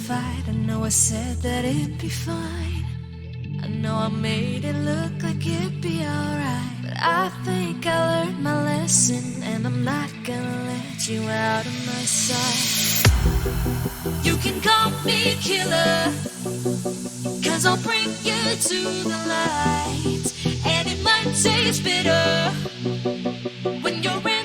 fight. I know I said that it'd be fine. I know I made it look like it'd be alright, but I think I learned my lesson, and I'm not gonna let you out of my sight. You can call me killer, 'cause I'll bring you to the light, and it might taste bitter when you're ready.